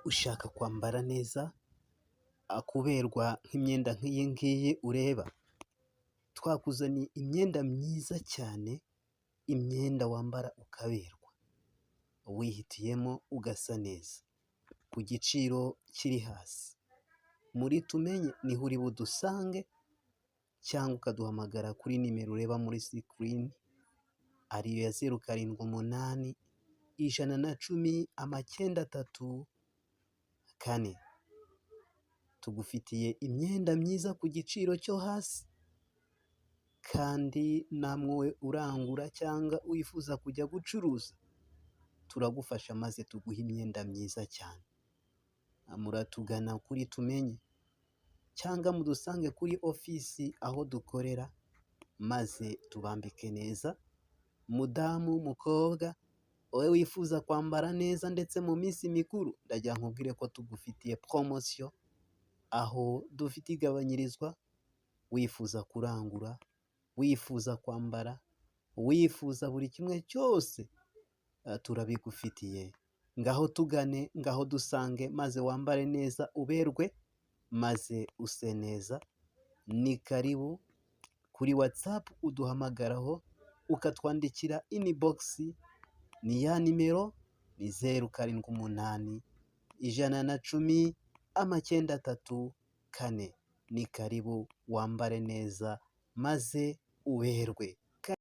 Ushaka kwambara neza, kuberwa nk'imyenda nk'iyi ngiyi ureba? Twakuzaniye imyenda myiza cyane, imyenda wambara ukaberwa, wihitiyemo ugasa neza, ku giciro kiri hasi. Muri Tumenye niho uri budusange, cyangwa ukaduhamagara kuri nimero ureba muri sikirini, ariyo ya 078 110 93 4. Tugufitiye imyenda myiza ku giciro cyo hasi, kandi namwe urangura cyangwa wifuza kujya gucuruza, turagufasha maze tuguhe imyenda myiza cyane. Muratugana kuri Tumenye, cyangwa mudusange kuri ofisi aho dukorera, maze tubambike neza. Mudamu, mukobwa, wowe wifuza kwambara neza ndetse mu minsi mikuru, ndagira nkubwire ko tugufitiye poromosiyo, aho dufite igabanyirizwa. Wifuza kurangura, wifuza kwambara, wifuza buri kimwe cyose, turabigufitiye. Ngaho tugane, ngaho dusange, maze wambare neza uberwe, maze use neza. Ni karibu. Kuri WhatsApp uduhamagaraho, ukatwandikira inibogisi, ni ya nimero, ni 078 110 93 4. Ni karibu wambare neza maze uberwe.